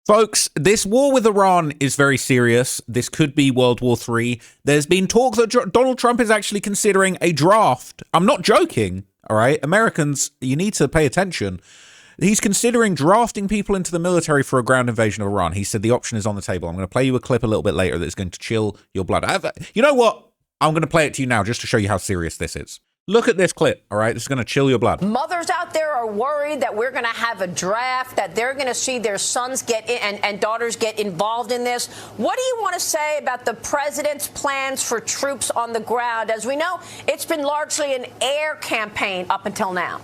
Folks, this war with Iran is very serious. This could be World War III. There's been talk that Donald Trump is actually considering a draft. I'm not joking, all right? Americans, you need to pay attention. He's considering drafting people into the military for a ground invasion of Iran. He said the option is on the table. I'm going to play you a clip a little bit later that's going to chill your blood. You know what? I'm going to play it to you now just to show you how serious this is. Look at this clip, all right? This is going to chill your blood. Mothers out there are worried that we're going to have a draft, that they're going to see their sons get in and daughters get involved in this. What do you want to say about the president's plans for troops on the ground? As we know, it's been largely an air campaign up until now.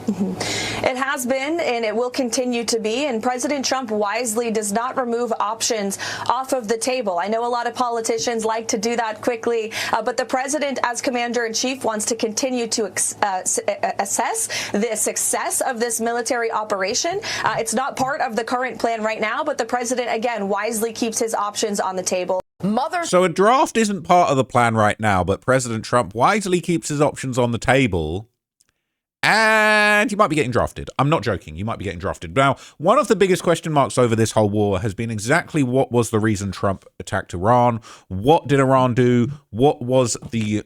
It has been, and it will continue to be, and President Trump wisely does not remove options off of the table. I know a lot of politicians like to do that quickly, but the president, as commander-in-chief, wants to continue to assess the success of this military operation. It's not part of the current plan right now, but the president, again, wisely keeps his options on the table. So a draft isn't part of the plan right now, but President Trump wisely keeps his options on the table. And you might be getting drafted. I'm not joking. You might be getting drafted. Now, one of the biggest question marks over this whole war has been exactly what was the reason Trump attacked Iran? What did Iran do? What was the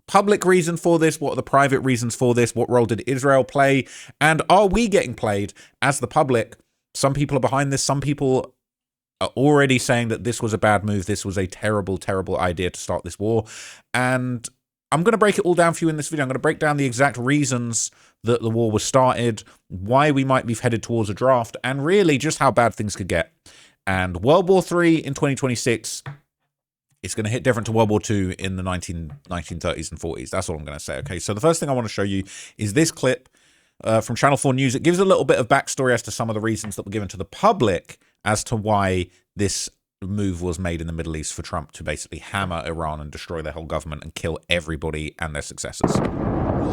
public reason for this? What are the private reasons for this? What role did Israel play? And are we getting played as the public? Some people are behind this. Some people are already saying that this was a bad move. This was a terrible, terrible idea to start this war. And I'm going to break it all down for you in this video. I'm going to break down the exact reasons that the war was started, why we might be headed towards a draft, and really just how bad things could get. And World War III in 2026 is going to hit different to World War II in the 1930s and 40s. That's all I'm going to say. Okay, so the first thing I want to show you is this clip from Channel 4 News. It gives a little bit of backstory as to some of the reasons that were given to the public as to why this move was made in the Middle East for Trump to basically hammer Iran and destroy their whole government and kill everybody and their successors.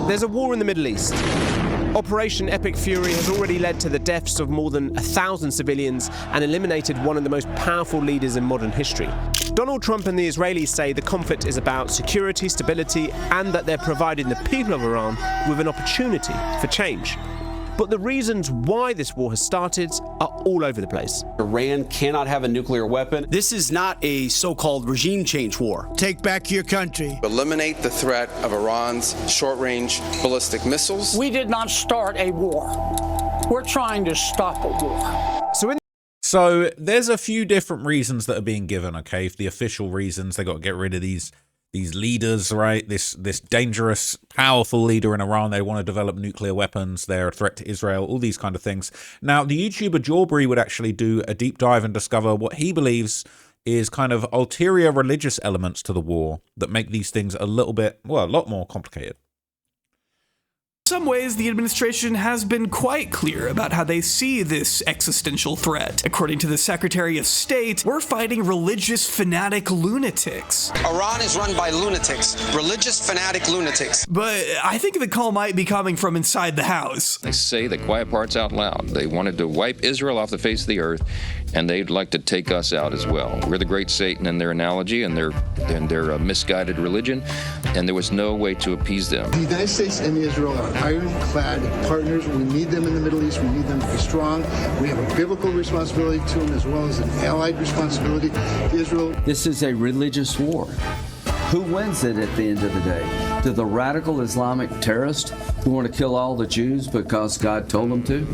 There's a war in the Middle East. Operation Epic Fury has already led to the deaths of more than 1,000 civilians and eliminated one of the most powerful leaders in modern history. Donald Trump and the Israelis say the conflict is about security, stability, and that they're providing the people of Iran with an opportunity for change. But the reasons why this war has started are all over the place. Iran cannot have a nuclear weapon. This is not a so-called regime change war. Take back your country. Eliminate the threat of Iran's short-range ballistic missiles. We did not start a war. We're trying to stop a war. So there's a few different reasons that are being given, okay? The official reasons, they got to get rid of these leaders, right? This dangerous, powerful leader in Iran. They want to develop nuclear weapons. They're a threat to Israel, all these kind of things. Now, the YouTuber Jawbury would actually do a deep dive and discover what he believes is kind of ulterior religious elements to the war that make these things a lot more complicated. In some ways, the administration has been quite clear about how they see this existential threat. According to the Secretary of State, we're fighting religious fanatic lunatics. Iran is run by lunatics, religious fanatic lunatics. But I think the call might be coming from inside the house. They say the quiet parts out loud. They wanted to wipe Israel off the face of the earth, and they'd like to take us out as well. We're the great Satan in their analogy and their misguided religion, and there was no way to appease them. The United States and Israel are ironclad partners. We need them in the Middle East. We need them to be strong. We have a biblical responsibility to them as well as an allied responsibility to Israel. This is a religious war. Who wins it at the end of the day? Do the radical Islamic terrorists who want to kill all the Jews because God told them to?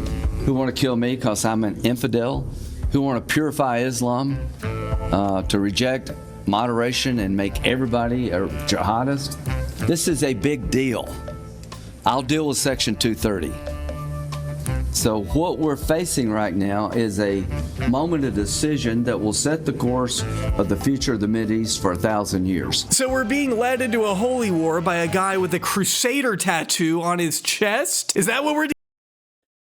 Who want to kill me because I'm an infidel? Who want to purify Islam, to reject moderation and make everybody a jihadist? This is a big deal. I'll deal with Section 230. So what we're facing right now is a moment of decision that will set the course of the future of the Mideast for 1,000 years. So we're being led into a holy war by a guy with a crusader tattoo on his chest? Is that what we're doing?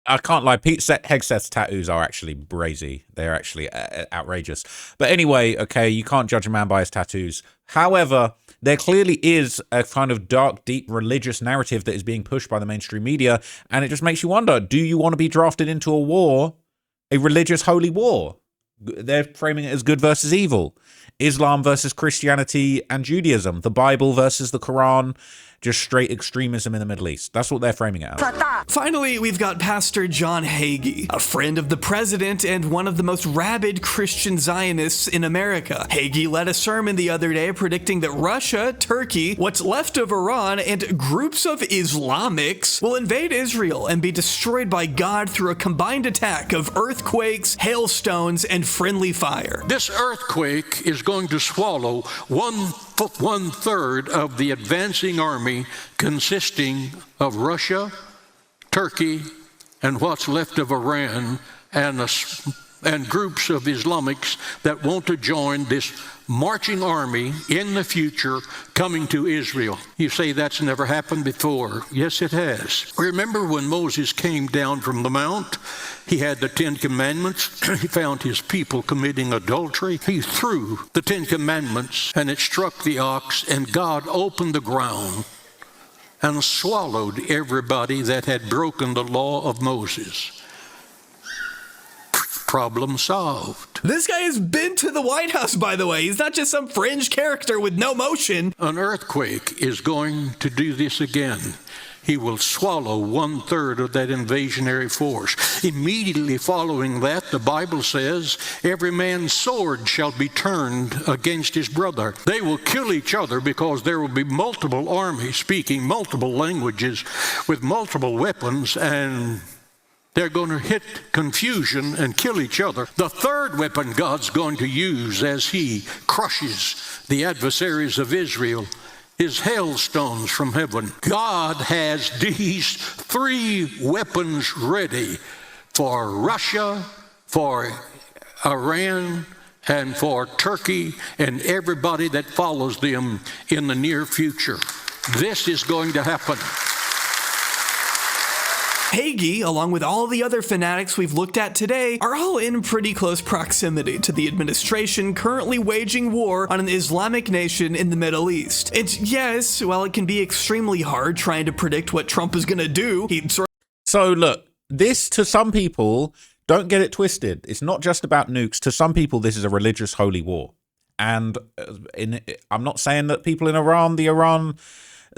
I can't lie, Pete Hegseth's tattoos are actually brazy. They're actually outrageous. But anyway, okay, you can't judge a man by his tattoos. However, there clearly is a kind of dark, deep religious narrative that is being pushed by the mainstream media, and it just makes you wonder, do you want to be drafted into a war, a religious holy war? They're framing it as good versus evil. Islam versus Christianity and Judaism. The Bible versus the Quran. just straight extremism in the Middle East. That's what they're framing it as. Finally, we've got Pastor John Hagee, a friend of the president and one of the most rabid Christian Zionists in America. Hagee led a sermon the other day predicting that Russia, Turkey, what's left of Iran, and groups of Islamics will invade Israel and be destroyed by God through a combined attack of earthquakes, hailstones, and friendly fire. This earthquake is going to swallow one third of the advancing army consisting of Russia, Turkey, and what's left of Iran, and groups of Islamics that want to join this marching army in the future coming to Israel. You say that's never happened before. Yes, it has. Remember when Moses came down from the mount? He had the 10 Commandments. He found his people committing adultery. He threw the 10 Commandments and it struck the ox, and God opened the ground and swallowed everybody that had broken the law of Moses. Problem solved. This guy has been to the White House, by the way. He's not just some fringe character with no motion. An earthquake is going to do this again. He will swallow one third of that invasionary force. Immediately following that, the Bible says, every man's sword shall be turned against his brother. They will kill each other because there will be multiple armies speaking multiple languages with multiple weapons, and they're going to hit confusion and kill each other. The third weapon God's going to use as he crushes the adversaries of Israel is hailstones from heaven. God has these 3 weapons ready for Russia, for Iran, and for Turkey, and everybody that follows them in the near future. This is going to happen. Hagee, along with all the other fanatics we've looked at today, are all in pretty close proximity to the administration currently waging war on an Islamic nation in the Middle East. And yes, while it can be extremely hard trying to predict what Trump is going to do, So look, this to some people, don't get it twisted. It's not just about nukes. To some people, this is a religious holy war. And I'm not saying that people in Iran,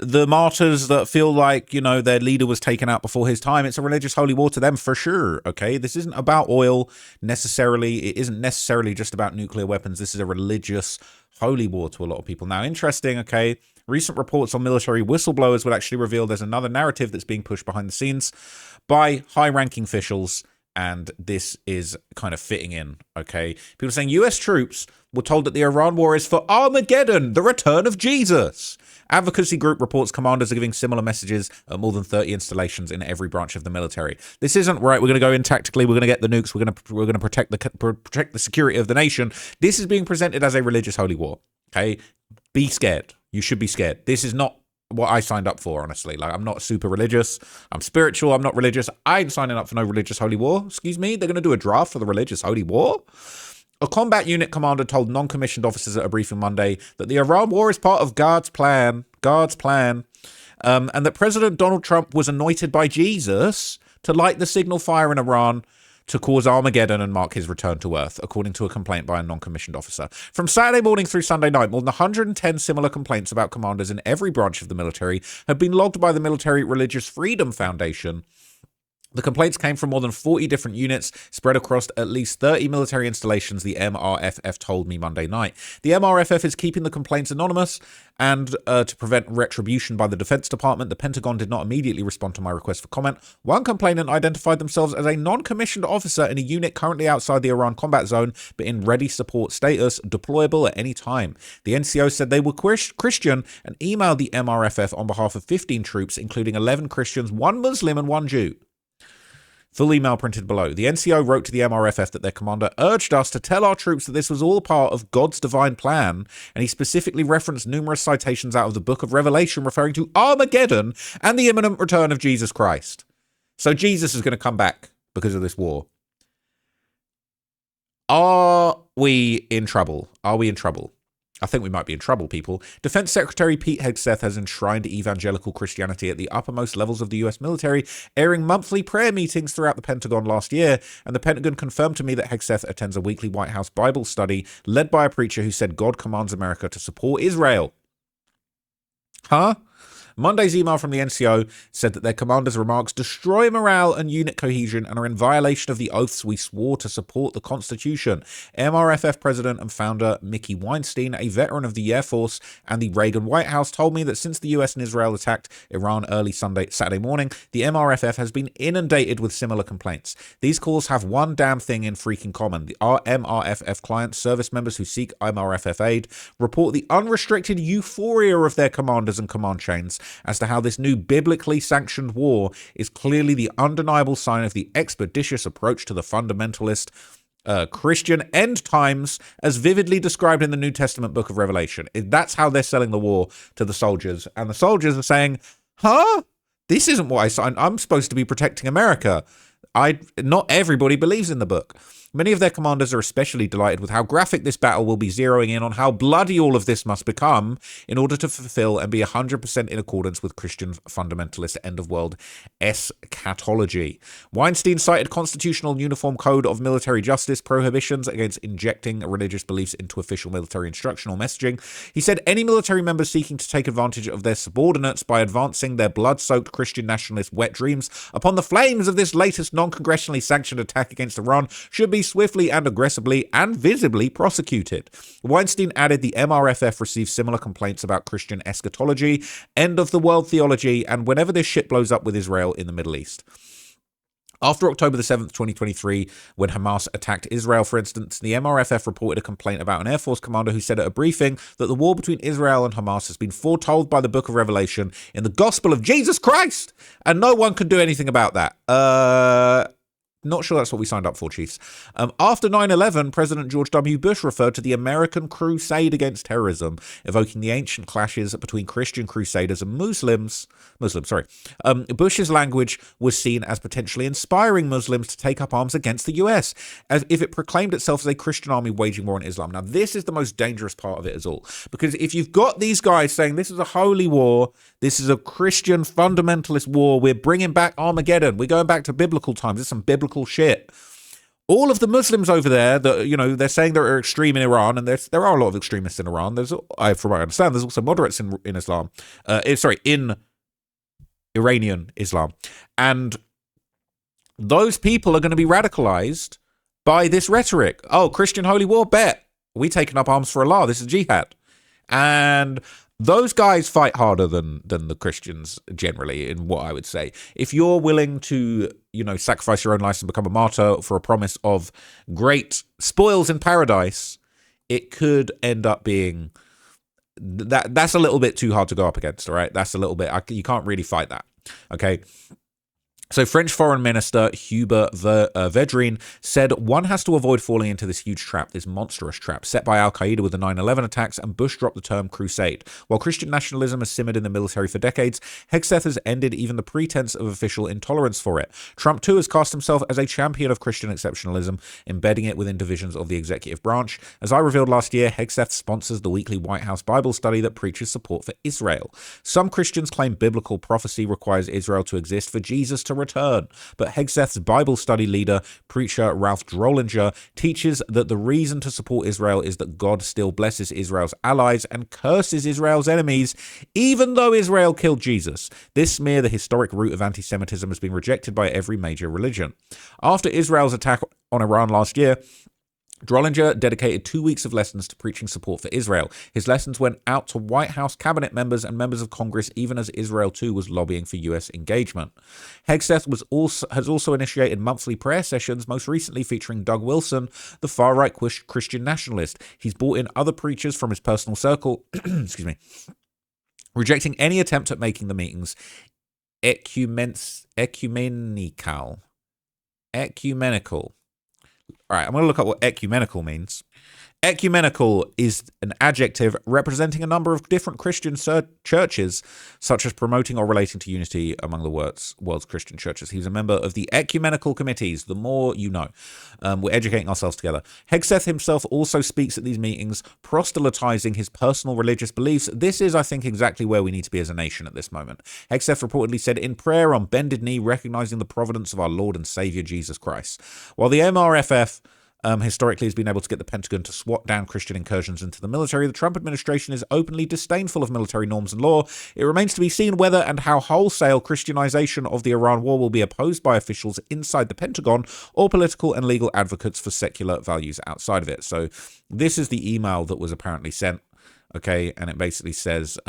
the martyrs that feel like, you know, their leader was taken out before his time, it's a religious holy war to them for sure, okay? This isn't about oil necessarily. It isn't necessarily just about nuclear weapons. This is a religious holy war to a lot of people. Now, interesting, okay? Recent reports on military whistleblowers would actually reveal there's another narrative that's being pushed behind the scenes by high-ranking officials, and this is kind of fitting in, okay? People saying US troops were told that the Iran war is for Armageddon, the return of Jesus. Advocacy group reports commanders are giving similar messages at more than 30 installations in every branch of the military. This isn't right. We're going to go in tactically. We're going to get the nukes. We're going to protect the security of the nation. This is being presented as a religious holy war. Okay, be scared. You should be scared. This is not what I signed up for, honestly. Like, I'm not super religious. I'm spiritual. I'm not religious. I ain't signing up for no religious holy war. Excuse me. They're going to do a draft for the religious holy war. A combat unit commander told non-commissioned officers at a briefing Monday that the Iran war is part of God's plan, and that President Donald Trump was anointed by Jesus to light the signal fire in Iran to cause Armageddon and mark his return to Earth, according to a complaint by a non-commissioned officer. From Saturday morning through Sunday night, more than 110 similar complaints about commanders in every branch of the military have been logged by the Military Religious Freedom Foundation. The complaints came from more than 40 different units spread across at least 30 military installations, the MRFF told me Monday night. The MRFF is keeping the complaints anonymous, and to prevent retribution by the Defense Department, the Pentagon did not immediately respond to my request for comment. One complainant identified themselves as a non-commissioned officer in a unit currently outside the Iran combat zone, but in ready support status, deployable at any time. The NCO said they were Christian and emailed the MRFF on behalf of 15 troops, including 11 Christians, 1 Muslim and 1 Jew. Full email printed below. The NCO wrote to the MRFF that their commander urged us to tell our troops that this was all part of God's divine plan, and he specifically referenced numerous citations out of the book of Revelation referring to Armageddon and the imminent return of Jesus Christ. So Jesus is going to come back because of this war. Are we in trouble? Are we in trouble? I think we might be in trouble, people. Defense Secretary Pete Hegseth has enshrined evangelical Christianity at the uppermost levels of the US military, airing monthly prayer meetings throughout the Pentagon last year, and the Pentagon confirmed to me that Hegseth attends a weekly White House Bible study led by a preacher who said God commands America to support Israel. Huh? Monday's email from the NCO said that their commander's remarks destroy morale and unit cohesion and are in violation of the oaths we swore to support the Constitution. MRFF president and founder Mickey Weinstein, a veteran of the Air Force and the Reagan White House, told me that since the US and Israel attacked Iran early Saturday morning, the MRFF has been inundated with similar complaints. These calls have one damn thing in freaking common. The MRFF clients, service members who seek MRFF aid, report the unrestricted euphoria of their commanders and command chains as to how this new biblically sanctioned war is clearly the undeniable sign of the expeditious approach to the fundamentalist Christian end times as vividly described in the New Testament book of Revelation. That's how they're selling the war to the soldiers. And the soldiers are saying, huh? This isn't what I signed. I'm supposed to be protecting America. Not everybody believes in the book. Many of their commanders are especially delighted with how graphic this battle will be, zeroing in on how bloody all of this must become in order to fulfill and be 100% in accordance with Christian fundamentalist end-of-world eschatology. Weinstein cited Constitutional Uniform Code of Military Justice prohibitions against injecting religious beliefs into official military instructional messaging. He said any military member seeking to take advantage of their subordinates by advancing their blood-soaked Christian nationalist wet dreams upon the flames of this latest non-congressionally sanctioned attack against Iran should be swiftly and aggressively and visibly prosecuted. Weinstein added the MRFF received similar complaints about Christian eschatology, end-of-the-world theology, and whenever this shit blows up with Israel in the Middle East. After October the 7th, 2023, when Hamas attacked Israel, for instance, the MRFF reported a complaint about an Air Force commander who said at a briefing that the war between Israel and Hamas has been foretold by the Book of Revelation in the Gospel of Jesus Christ, and no one can do anything about that. Not sure that's what we signed up for, Chiefs. After 9/11, President George W. Bush referred to the American Crusade against terrorism, evoking the ancient clashes between Christian crusaders and Muslims. Bush's language was seen as potentially inspiring Muslims to take up arms against the US, as if it proclaimed itself as a Christian army waging war on Islam. Now, this is the most dangerous part of it all, because if you've got these guys saying this is a holy war, this is a Christian fundamentalist war, we're bringing back Armageddon, we're going back to biblical times, there's some biblical shit. All of the Muslims over there that, they're saying they're extreme in Iran, and there are a lot of extremists in Iran. From what I understand, there's also moderates in Islam. In Iranian Islam. And those people are going to be radicalized by this rhetoric. Oh, Christian holy war, bet. We taking up arms for Allah. This is jihad. And those guys fight harder than the Christians generally, in what I would say. If you're willing to, sacrifice your own life and become a martyr for a promise of great spoils in paradise, it could end up being that's a little bit too hard to go up against, all right? That's a little bit, you can't really fight that, okay? So French Foreign Minister Hubert Védrine said one has to avoid falling into this huge trap, this monstrous trap, set by Al-Qaeda with the 9/11 attacks, and Bush dropped the term crusade. While Christian nationalism has simmered in the military for decades, Hegseth has ended even the pretense of official intolerance for it. Trump, too, has cast himself as a champion of Christian exceptionalism, embedding it within divisions of the executive branch. As I revealed last year, Hegseth sponsors the weekly White House Bible study that preaches support for Israel. Some Christians claim biblical prophecy requires Israel to exist for Jesus to return, but Hegseth's Bible study leader, preacher Ralph Drollinger, teaches that the reason to support Israel is that God still blesses Israel's allies and curses Israel's enemies, even though Israel killed Jesus. This smear, the historic root of anti-Semitism, has been rejected by every major religion. After Israel's attack on Iran last year, Drollinger dedicated 2 weeks of lessons to preaching support for Israel. His lessons went out to White House cabinet members and members of Congress, even as Israel too was lobbying for US engagement. Hegseth has also initiated monthly prayer sessions, most recently featuring Doug Wilson, the far-right Christian nationalist. He's brought in other preachers from his personal circle, rejecting any attempt at making the meetings ecumenical. All right, I'm going to look up what ecumenical means. Ecumenical is an adjective representing a number of different Christian churches, such as promoting or relating to unity among the world's Christian churches. He's a member of the ecumenical committees. The more you know. We're educating ourselves together. Hegseth himself also speaks at these meetings, proselytizing his personal religious beliefs. This is, I think, exactly where we need to be as a nation at this moment. Hegseth reportedly said, in prayer on bended knee, recognizing the providence of our Lord and Savior Jesus Christ. While the MRFF historically has been able to get the Pentagon to swat down Christian incursions into the military. The Trump administration is openly disdainful of military norms and law. It remains to be seen whether and how wholesale Christianization of the Iran war will be opposed by officials inside the Pentagon or political and legal advocates for secular values outside of it. So this is the email that was apparently sent, okay, and it basically says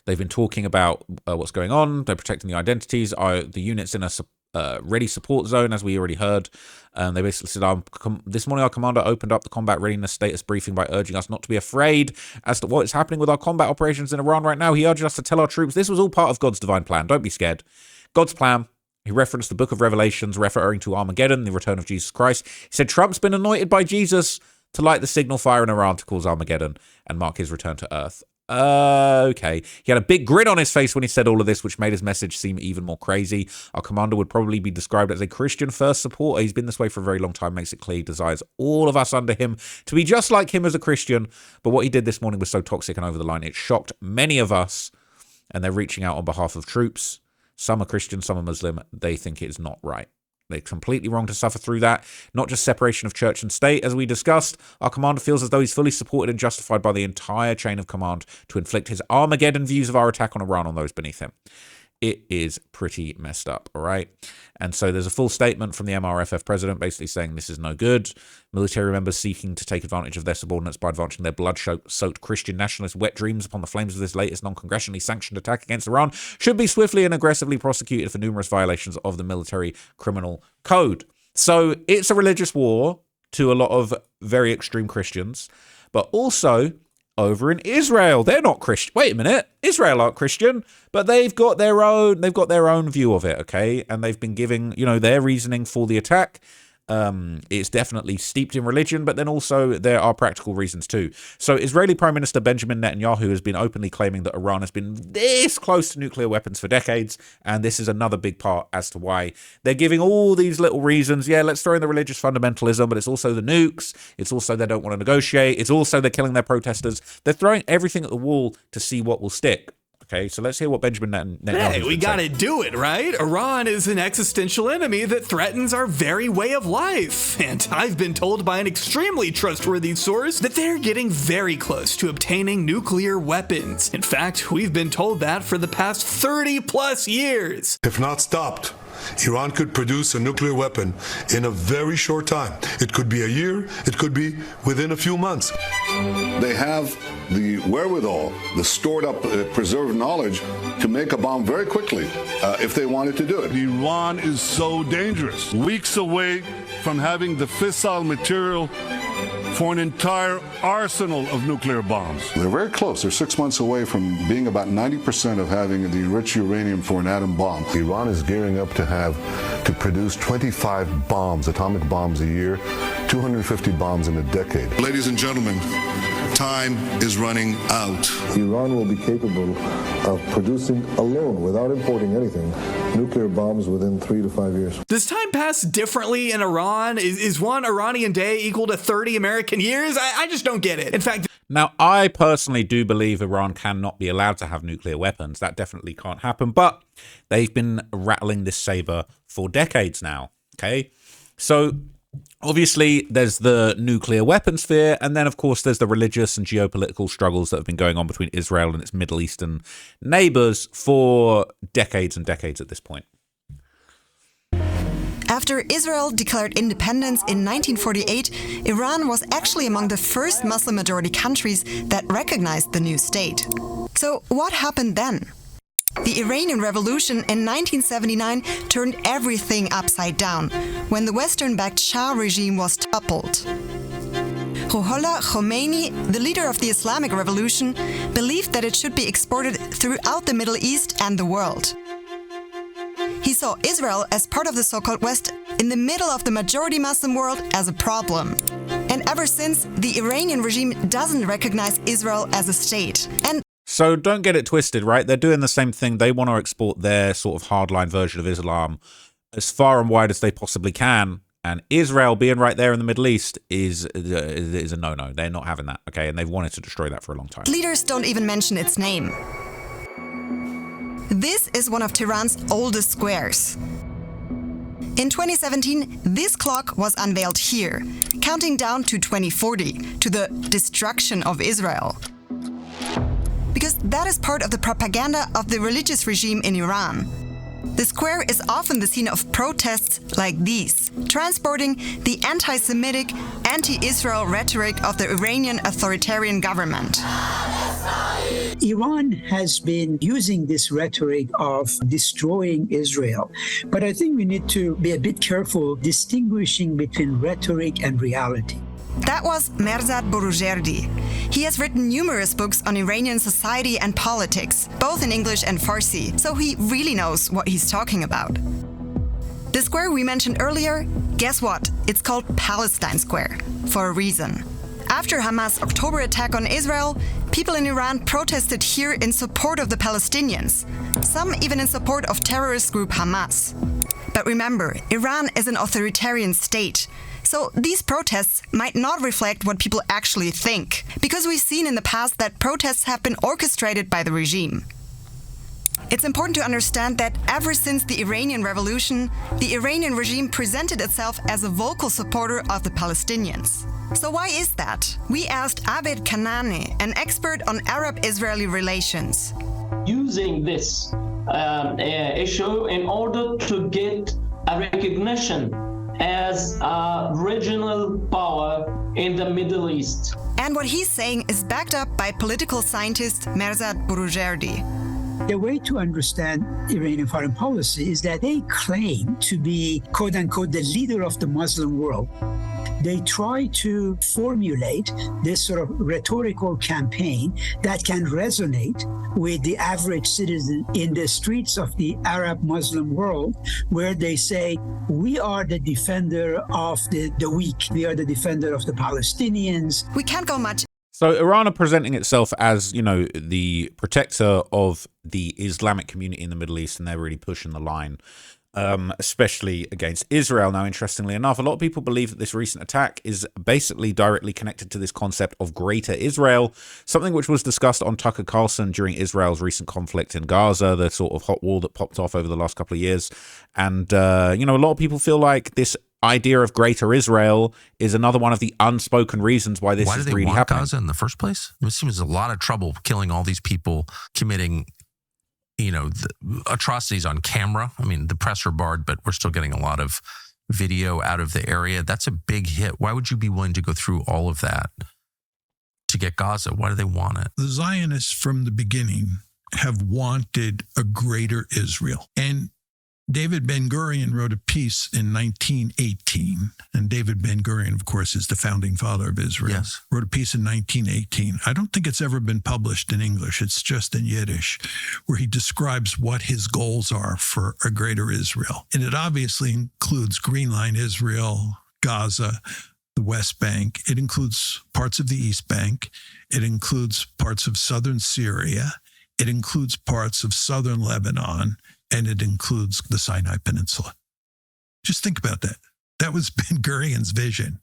they've been talking about what's going on. They're protecting the identities. The units in a ready support zone, as we already heard. They basically said, this morning our commander opened up the combat readiness status briefing by urging us not to be afraid as to what is happening with our combat operations in Iran right now. He urged us to tell our troops this was all part of God's divine plan. Don't be scared. God's plan. He referenced the book of Revelations, referring to Armageddon, the return of Jesus Christ. He said Trump's been anointed by Jesus to light the signal fire in Iran to cause Armageddon and mark his return to Earth. Okay. He had a big grin on his face when he said all of this, which made his message seem even more crazy. Our commander would probably be described as a Christian first supporter. He's been this way for a very long time, makes it clear he desires all of us under him to be just like him as a Christian. But what he did this morning was so toxic and over the line, it shocked many of us, and they're reaching out on behalf of troops. Some are Christian, some are Muslim. They think it's not right. They're completely wrong to suffer through that. Not just separation of church and state, as we discussed. Our commander feels as though he's fully supported and justified by the entire chain of command to inflict his Armageddon views of our attack on Iran on those beneath him. It is pretty messed up, all right? And so there's a full statement from the MRFF president basically saying this is no good. Military members seeking to take advantage of their subordinates by advancing their blood-soaked Christian nationalist wet dreams upon the flames of this latest non-congressionally sanctioned attack against Iran should be swiftly and aggressively prosecuted for numerous violations of the military criminal code. So it's a religious war to a lot of very extreme Christians, but also over in Israel, they're not Christian. Wait a minute, Israel aren't Christian, but they've got their own view of it, okay? And they've been giving, their reasoning for the attack. It's definitely steeped in religion, but then also there are practical reasons too. So Israeli Prime Minister Benjamin Netanyahu has been openly claiming that Iran has been this close to nuclear weapons for decades, and this is another big part as to why they're giving all these little reasons. Yeah, let's throw in the religious fundamentalism, but it's also the nukes, it's also they don't want to negotiate, it's also they're killing their protesters. They're throwing everything at the wall to see what will stick. Okay, so let's hear what Benjamin Netanyahu Hey, we gotta do it, right? Iran is an existential enemy that threatens our very way of life. And I've been told by an extremely trustworthy source that they're getting very close to obtaining nuclear weapons. In fact, we've been told that for the past 30 plus years. If not stopped, Iran could produce a nuclear weapon in a very short time. It could be a year, it could be within a few months. They have the wherewithal, the stored up, preserved knowledge to make a bomb very quickly if they wanted to do it. Iran is so dangerous. Weeks away from having the fissile material for an entire arsenal of nuclear bombs. They're very close. They're 6 months away from being about 90% of having the enriched uranium for an atom bomb. Iran is gearing up to produce 25 bombs, atomic bombs a year, 250 bombs in a decade. Ladies and gentlemen, time is running out. Iran will be capable of producing alone, without importing anything, nuclear bombs within 3 to 5 years. Does time pass differently in Iran? Is one Iranian day equal to 30 American years? I just don't get it. In fact, now, I personally do believe Iran cannot be allowed to have nuclear weapons. That definitely can't happen, but they've been rattling this saber for decades now, okay? So obviously, there's the nuclear weapons fear, and then, of course, there's the religious and geopolitical struggles that have been going on between Israel and its Middle Eastern neighbors for decades and decades at this point. After Israel declared independence in 1948, Iran was actually among the first Muslim-majority countries that recognized the new state. So what happened then? The Iranian Revolution in 1979 turned everything upside down when the Western-backed Shah regime was toppled. Ruhollah Khomeini, the leader of the Islamic Revolution, believed that it should be exported throughout the Middle East and the world. He saw Israel as part of the so-called West in the middle of the majority Muslim world as a problem. And ever since, the Iranian regime doesn't recognize Israel as a state. And so don't get it twisted, right? They're doing the same thing. They want to export their sort of hardline version of Islam as far and wide as they possibly can. And Israel being right there in the Middle East is a no-no. They're not having that, okay? And they've wanted to destroy that for a long time. Leaders don't even mention its name. This is one of Tehran's oldest squares. In 2017, this clock was unveiled here, counting down to 2040, to the destruction of Israel. Because that is part of the propaganda of the religious regime in Iran. The square is often the scene of protests like these, transporting the anti-Semitic, anti-Israel rhetoric of the Iranian authoritarian government. Iran has been using this rhetoric of destroying Israel, but I think we need to be a bit careful distinguishing between rhetoric and reality. That was Merzad Boroujerdi. He has written numerous books on Iranian society and politics, both in English and Farsi, so he really knows what he's talking about. The square we mentioned earlier, guess what? It's called Palestine Square, for a reason. After Hamas' October attack on Israel, people in Iran protested here in support of the Palestinians, some even in support of terrorist group Hamas. But remember, Iran is an authoritarian state, so these protests might not reflect what people actually think, because we've seen in the past that protests have been orchestrated by the regime. It's important to understand that ever since the Iranian Revolution, the Iranian regime presented itself as a vocal supporter of the Palestinians. So why is that? We asked Abed Kanani, an expert on Arab-Israeli relations. Using this issue in order to get a recognition as a regional power in the Middle East. And what he's saying is backed up by political scientist Merzad Boroujerdi. The way to understand Iranian foreign policy is that they claim to be, quote unquote, the leader of the Muslim world. They try to formulate this sort of rhetorical campaign that can resonate with the average citizen in the streets of the Arab Muslim world, where they say, we are the defender of the weak. We are the defender of the Palestinians. We can't go much. So Iran are presenting itself as, you know, the protector of the Islamic community in the Middle East, and they're really pushing the line, especially against Israel. Now, interestingly enough, a lot of people believe that this recent attack is basically directly connected to this concept of Greater Israel, something which was discussed on Tucker Carlson during Israel's recent conflict in Gaza, the sort of hot war that popped off over the last couple of years. And, you know, a lot of people feel like this idea of Greater Israel is another one of the unspoken reasons why this is really happening. Why do they want Gaza in the first place? It seems a lot of trouble killing all these people, committing, you know, the atrocities on camera. I mean, the press are barred, but we're still getting a lot of video out of the area. That's a big hit. Why would you be willing to go through all of that to get Gaza? Why do they want it? The Zionists from the beginning have wanted a Greater Israel. And David Ben-Gurion wrote a piece in 1918, and David Ben-Gurion, of course, is the founding father of Israel. Yes. Wrote a piece in 1918. I don't think it's ever been published in English. It's just in Yiddish, where he describes what his goals are for a Greater Israel. And it obviously includes Green Line Israel, Gaza, the West Bank. It includes parts of the East Bank. It includes parts of southern Syria. It includes parts of southern Lebanon. And it includes the Sinai Peninsula. Just think about that. That was Ben-Gurion's vision.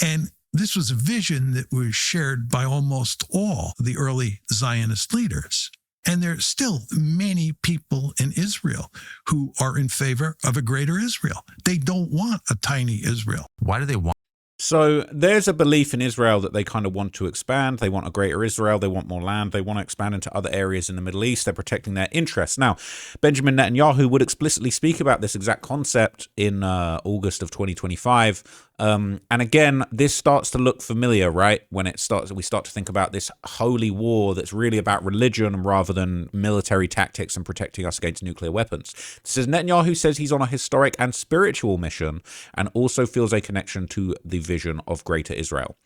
And this was a vision that was shared by almost all the early Zionist leaders. And there are still many people in Israel who are in favor of a Greater Israel. They don't want a tiny Israel. Why do they want? So there's a belief in Israel that they kind of want to expand. They want a Greater Israel. They want more land. They want to expand into other areas in the Middle East. They're protecting their interests. Now, Benjamin Netanyahu would explicitly speak about this exact concept in August of 2025. And again, this starts to look familiar, right? When we start to think about this holy war that's really about religion rather than military tactics and protecting us against nuclear weapons. This is Netanyahu says he's on a historic and spiritual mission and also feels a connection to the vision of Greater Israel.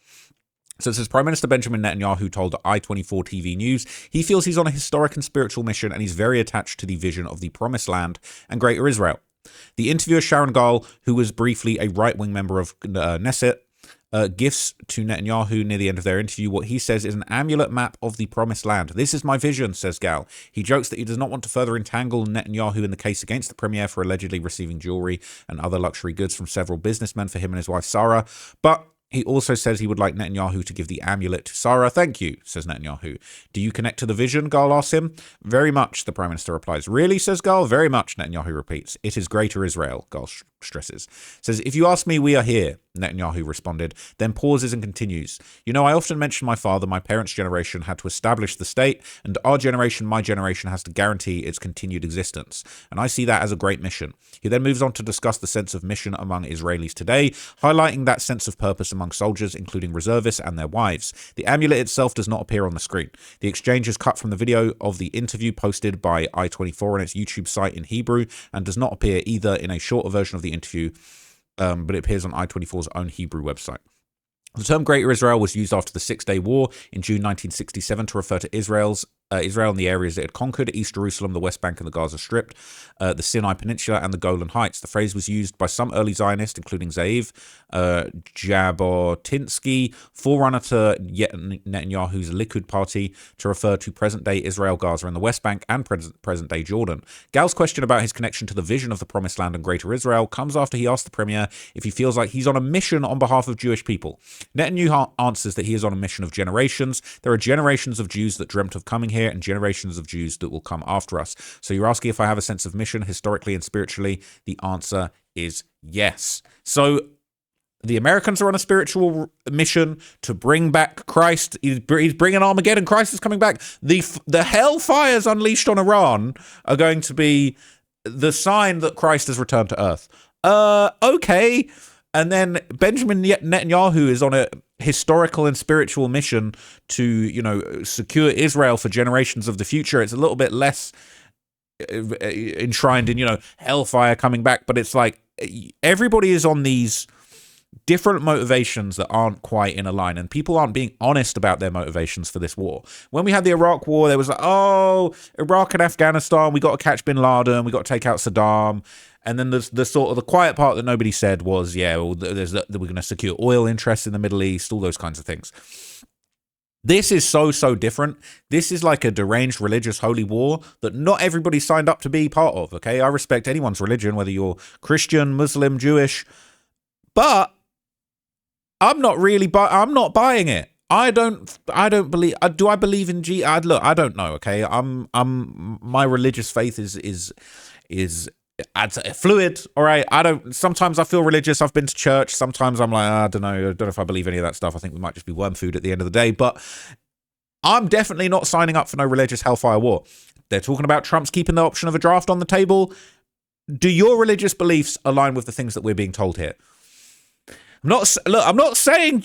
So it says Prime Minister Benjamin Netanyahu told I-24 TV News he feels he's on a historic and spiritual mission and he's very attached to the vision of the Promised Land and Greater Israel. The interviewer Sharon Gall, who was briefly a right-wing member of Knesset, gifts to Netanyahu near the end of their interview what he says is an amulet map of the Promised Land. This is my vision, says Gal. He jokes that he does not want to further entangle Netanyahu in the case against the premier for allegedly receiving jewelry and other luxury goods from several businessmen for him and his wife Sarah, but he also says he would like Netanyahu to give the amulet to Sarah. Thank you, says Netanyahu. Do you connect to the vision? Gal asks him. Very much, the Prime Minister replies. Really, says Gal. Very much, Netanyahu repeats. It is Greater Israel, Gal stresses. Says, if you ask me, we are here, Netanyahu responded, then pauses and continues. You know, I often mention my father, my parents' generation had to establish the state, and our generation, my generation, has to guarantee its continued existence. And I see that as a great mission. He then moves on to discuss the sense of mission among Israelis today, highlighting that sense of purpose among soldiers, including reservists and their wives. The amulet itself does not appear on the screen. The exchange is cut from the video of the interview posted by I-24 on its YouTube site in Hebrew, and does not appear either in a shorter version of the interview, but it appears on I-24's own Hebrew website. The term Greater Israel was used after the Six-Day War in June 1967 to refer to Israel and the areas it had conquered: East Jerusalem, the West Bank and the Gaza Strip, the Sinai Peninsula, and the Golan Heights. The phrase was used by some early Zionists, including Ze'ev Jabotinsky, forerunner to Netanyahu's Likud party, to refer to present-day Israel, Gaza, and the West Bank, and present-day Jordan. Gal's question about his connection to the vision of the Promised Land and Greater Israel comes after he asked the premier if he feels like he's on a mission on behalf of Jewish people. Netanyahu answers that he is on a mission of generations. There are generations of Jews that dreamt of coming here and generations of Jews that will come after us. So you're asking if I have a sense of mission historically and spiritually. The answer is yes. So the Americans are on a spiritual mission to bring back Christ. He's bringing Armageddon. Christ is coming back. The hellfires unleashed on Iran are going to be the sign that Christ has returned to earth. Okay. And then Benjamin Netanyahu is on a historical and spiritual mission to, you know, secure Israel for generations of the future. It's a little bit less enshrined in, you know, hellfire coming back, but it's like everybody is on these different motivations that aren't quite in a line, and people aren't being honest about their motivations for this war. When we had the Iraq war, there was like, oh, Iraq and Afghanistan, we got to catch bin Laden, we got to take out Saddam. And then the sort of the quiet part that nobody said was, yeah, well, we're going to secure oil interests in the Middle East, all those kinds of things. This is so different. This is like a deranged religious holy war that not everybody signed up to be part of, okay? I respect anyone's religion, whether you're Christian, Muslim, Jewish, but I'm not buying it. I don't believe. Do I believe in look, I don't know. Okay, my religious faith is fluid. All right. Sometimes I feel religious. I've been to church. Sometimes I'm like, I don't know if I believe any of that stuff. I think we might just be worm food at the end of the day. But I'm definitely not signing up for no religious hellfire war. They're talking about Trump's keeping the option of a draft on the table. Do your religious beliefs align with the things that we're being told here? I'm not saying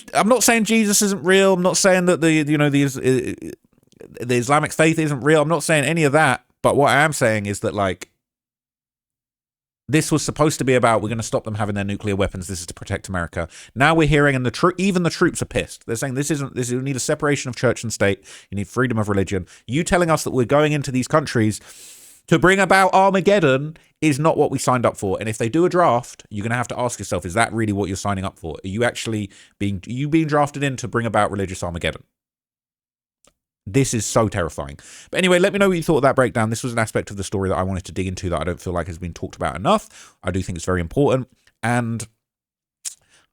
Jesus isn't real. I'm not saying that the Islamic faith isn't real. I'm not saying any of that. But what I am saying is that, like, this was supposed to be about, we're going to stop them having their nuclear weapons. This is to protect America. Now we're hearing, and even the troops are pissed. They're saying you need a separation of church and state. You need freedom of religion. You telling us that we're going into these countries to bring about Armageddon is not what we signed up for. And if they do a draft, you're going to have to ask yourself, is that really what you're signing up for? Are you actually being drafted in to bring about religious Armageddon? This is so terrifying. But anyway, let me know what you thought of that breakdown. This was an aspect of the story that I wanted to dig into that I don't feel like has been talked about enough. I do think it's very important. And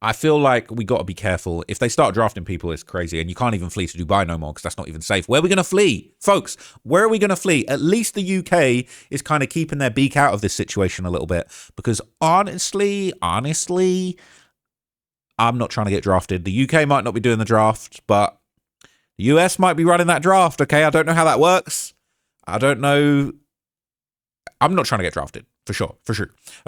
I feel like we got to be careful. If they start drafting people, it's crazy. And you can't even flee to Dubai no more because that's not even safe. Where are we going to flee? Folks, where are we going to flee? At least the UK is kind of keeping their beak out of this situation a little bit. Because honestly, I'm not trying to get drafted. The UK might not be doing the draft, but the US might be running that draft, okay? I don't know how that works. I don't know. I'm not trying to get drafted, for sure.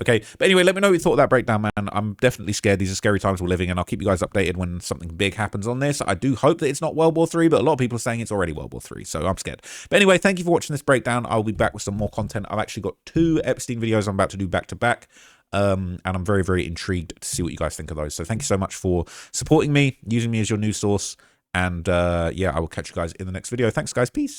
Okay, but anyway, let me know what you thought of that breakdown, man. I'm definitely scared. These are scary times we're living in. I'll keep you guys updated when something big happens on this. I do hope that it's not World War III, but a lot of people are saying it's already World War III, so I'm scared. But anyway, thank you for watching this breakdown. I'll be back with some more content. I've actually got 2 Epstein videos I'm about to do back to back. And I'm very, very intrigued to see what you guys think of those. So thank you so much for supporting me, using me as your news source. And yeah, I will catch you guys in the next video. Thanks, guys. Peace.